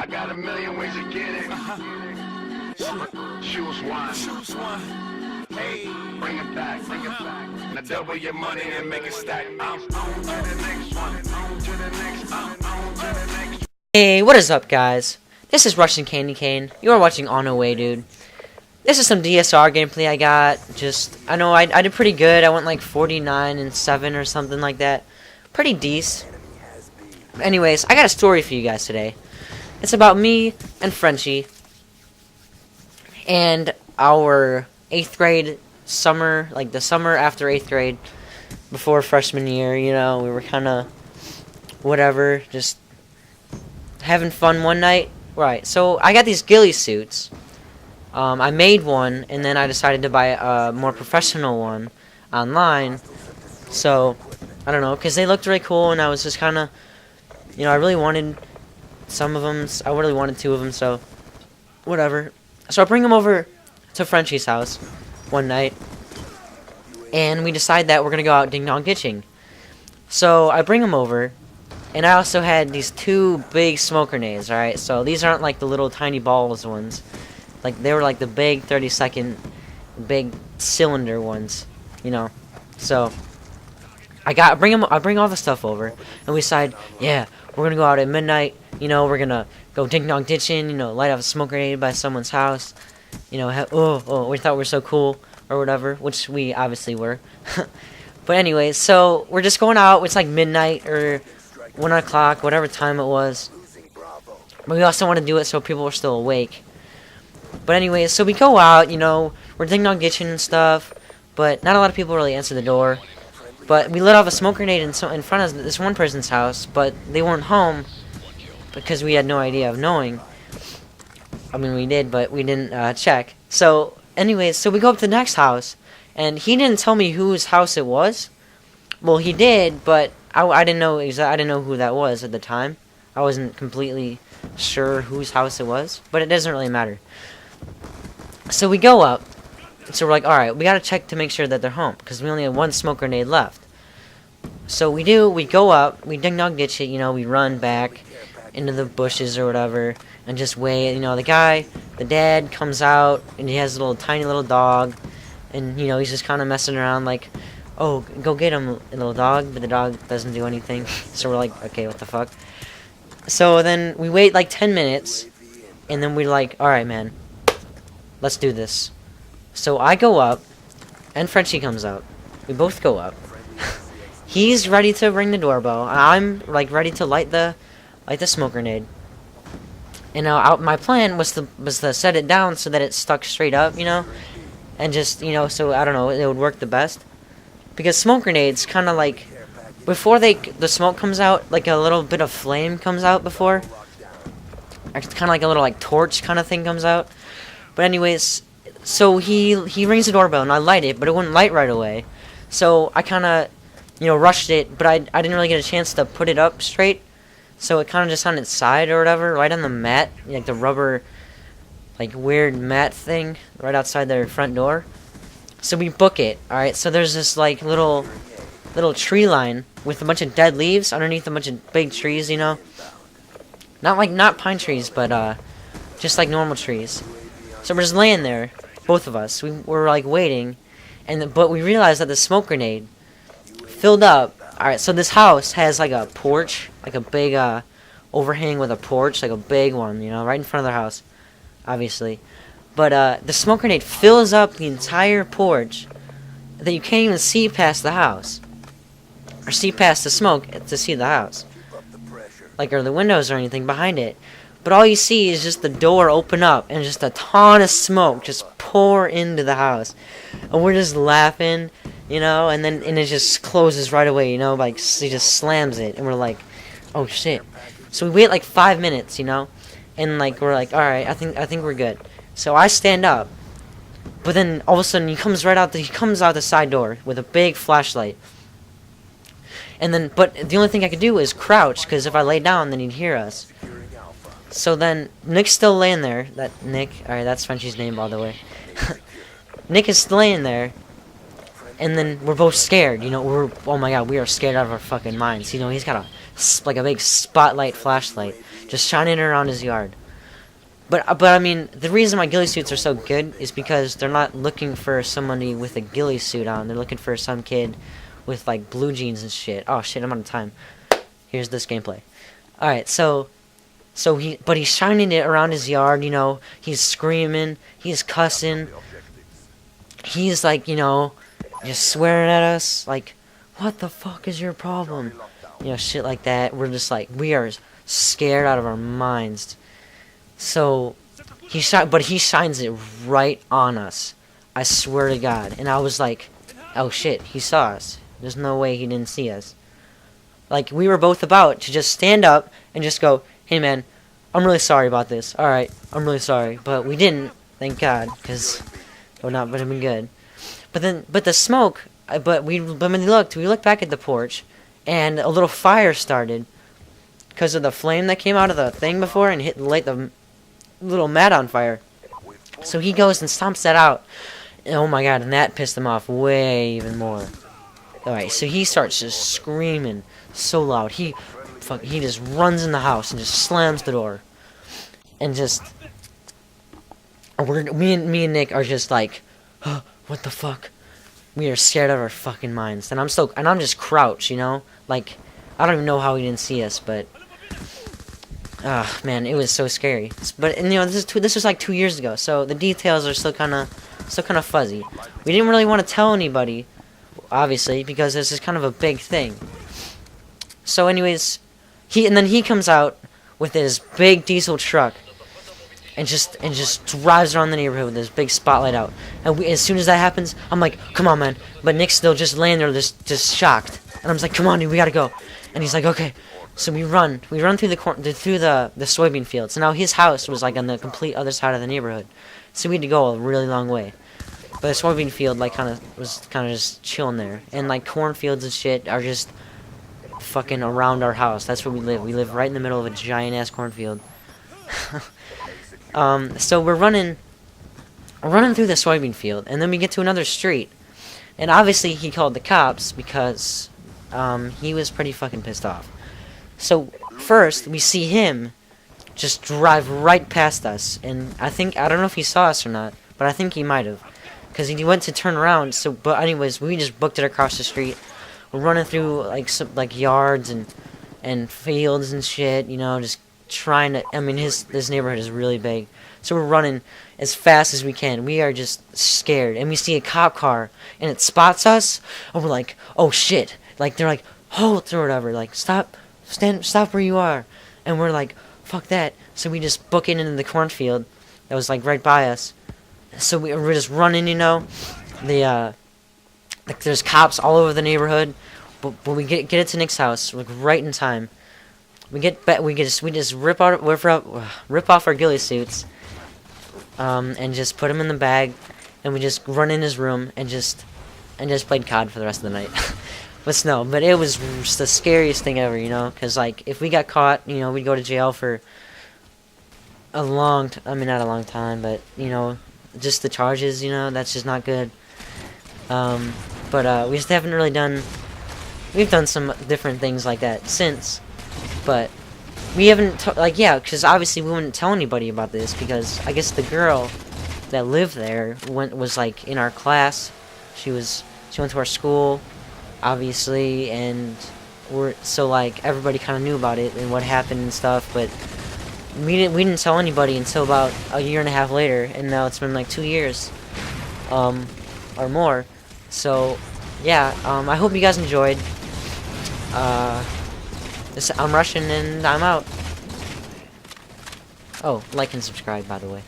I got a million ways to get it. Choose one. Hey, bring it back. Now double your money and make it stack. I'm on to the next one. On to the next. I'm on to the next. Hey, what is up, guys? This is RussianCndyCane. You are watching On A Way, dude. This is some DSR gameplay I got. I know I did pretty good. I went like 49 and 7 or something like that. Pretty decent. Anyways, I got a story for you guys today. It's about me and Frenchie and our 8th grade summer, like the summer after 8th grade, before freshman year. You know, we were kind of whatever, just having fun one night. Right, so I got these ghillie suits. I made one, and then I decided to buy a more professional one online. So, I don't know, because they looked really cool, and I was just kind of, you know, I really wanted some of them. I really wanted 2 of them, so whatever. So I bring them over to Frenchie's house one night, and we decide that we're going to go out ding-dong ditching. So I bring them over, and I also had these 2 big smoke grenades, alright? So these aren't like the little tiny balls ones. Like, they were like the big 30-second, big cylinder ones, you know? So I bring all the stuff over, and we decide, yeah, we're gonna go out at midnight. You know, we're gonna go ding dong ditching. You know, light up a smoke grenade by someone's house. You know, we thought we were so cool or whatever, which we obviously were. But anyways, so we're just going out. It's like midnight or 1 o'clock, whatever time it was. But we also want to do it so people are still awake. But anyways, so we go out. You know, we're ding dong ditching and stuff. But not a lot of people really answer the door. But we lit off a smoke grenade in front of this one person's house, but they weren't home because we had no idea of knowing. I mean, we did, but we didn't check. So, anyways, so we go up to the next house, and he didn't tell me whose house it was. Well, he did, but I didn't know I didn't know who that was at the time. I wasn't completely sure whose house it was, but it doesn't really matter. So we go up. So we're like, alright, we gotta check to make sure that they're home, because we only have 1 smoke grenade left. So we go up, we ding-dong ditch it, you know, we run back into the bushes or whatever, and just wait. You know, the dad comes out, and he has a tiny little dog, and, you know, he's just kind of messing around like, oh, go get him, little dog, but the dog doesn't do anything. So we're like, okay, what the fuck? So then we wait like 10 minutes, and then we're like, alright, man, let's do this. So I go up, and Frenchie comes out. We both go up. He's ready to ring the doorbell, and I'm like ready to light the smoke grenade. And my plan was to set it down so that it stuck straight up, you know, and just, you know, so I don't know, it would work the best. Because smoke grenades kind of like before the smoke comes out, like a little bit of flame comes out before. It's kind of like a little like torch kind of thing comes out. But anyways. So he rings the doorbell, and I light it, but it wouldn't light right away. So I kind of, you know, rushed it, but I didn't really get a chance to put it up straight. So it kind of just on its side or whatever, right on the mat, like the rubber, like weird mat thing right outside their front door. So we book it, alright? So there's this like little tree line with a bunch of dead leaves underneath a bunch of big trees, you know? Not pine trees, but just like normal trees. So we're just laying there. Both of us, we were like waiting, but we realized that the smoke grenade filled up. All right, so this house has like a porch, like a big overhang with a porch, like a big one, you know, right in front of their house, obviously. But the smoke grenade fills up the entire porch that you can't even see past the house, or see past the smoke to see the house, like or the windows or anything behind it. But all you see is just the door open up and just a ton of smoke just pour into the house. And we're just laughing, you know, and it just closes right away, you know, like he just slams it, and we're like, oh shit. So we wait like 5 minutes, you know, and like we're like, alright, I think we're good. So I stand up, but then all of a sudden he comes out the side door with a big flashlight. And then, but the only thing I could do is crouch, because if I lay down, then he'd hear us. So then, Nick's still laying there. Alright, that's Frenchie's name, by the way. Nick is laying there, And then we're both scared, you know, oh my god, we are scared out of our fucking minds. You know, he's got like a big spotlight flashlight just shining around his yard. But I mean, the reason my ghillie suits are so good is because they're not looking for somebody with a ghillie suit on. They're looking for some kid with like blue jeans and shit. Oh shit, I'm out of time. Here's this gameplay. Alright, so he's shining it around his yard, you know, he's screaming, he's cussing, he's like, you know, just swearing at us, like, what the fuck is your problem? You know, shit like that. We're just like, we are scared out of our minds. So, he shines it right on us. I swear to God. And I was like, oh shit, he saw us. There's no way he didn't see us. Like, we were both about to just stand up and just go, hey man, I'm really sorry about this. Alright, I'm really sorry. But we didn't, thank God, because it would not have been good. But the smoke, when we looked back at the porch, and a little fire started because of the flame that came out of the thing before and light the little mat on fire. So he goes and stomps that out. And oh my god, and that pissed him off way even more. Alright, so he starts just screaming so loud. He just runs in the house and just slams the door. And just me and Nick are just like, oh, what the fuck? We are scared out of our fucking minds. And I'm just crouched, you know? Like, I don't even know how he didn't see us, but man, it was so scary. But and, you know, this was like 2 years ago, so the details are still kind of fuzzy. We didn't really want to tell anybody, obviously, because this is kind of a big thing. So, anyways, then he comes out with his big diesel truck and just drives around the neighborhood with this big spotlight out. And as soon as that happens, I'm like, come on, man. But Nick's still just laying there, just shocked. And I'm just like, come on, dude, we gotta go. And he's like, okay. So we run through the soybean fields. So now his house was like on the complete other side of the neighborhood, so we had to go a really long way. But the soybean field was just chilling there, and like cornfields and shit are just fucking around our house. That's where we live. We live right in the middle of a giant ass cornfield. So we're running through the soybean field, and then we get to another street, and obviously he called the cops because he was pretty fucking pissed off. So first we see him just drive right past us, and I don't know if he saw us or not, but I think he might have, because he went to turn around. So, but anyways, we just booked it across the street. We're running through like yards and fields and shit, you know, just trying to. I mean, this neighborhood is really big, so we're running as fast as we can. We are just scared, and we see a cop car, and it spots us, and we're like, oh shit! Like they're like, halt or whatever, like stop where you are, and we're like, fuck that. So we just book it into the cornfield that was like right by us. So we're just running, you know. Like there's cops all over the neighborhood, but we get it to Nick's house like right in time. We just rip off our ghillie suits, and just put them in the bag, and we just run in his room and just played COD for the rest of the night. But it was just the scariest thing ever, you know, because like if we got caught, you know, we'd go to jail for not a long time, but you know, just the charges, you know, that's just not good. But we just haven't really we've done some different things like that since, but we haven't, because obviously we wouldn't tell anybody about this, because I guess the girl that lived there was like in our class. She went to our school, obviously, and like everybody kind of knew about it and what happened and stuff, but we didn't tell anybody until about a year and a half later, and now it's been like 2 years, or more. So yeah, I hope you guys enjoyed. I'm Russian and I'm out. Oh, like and subscribe, by the way.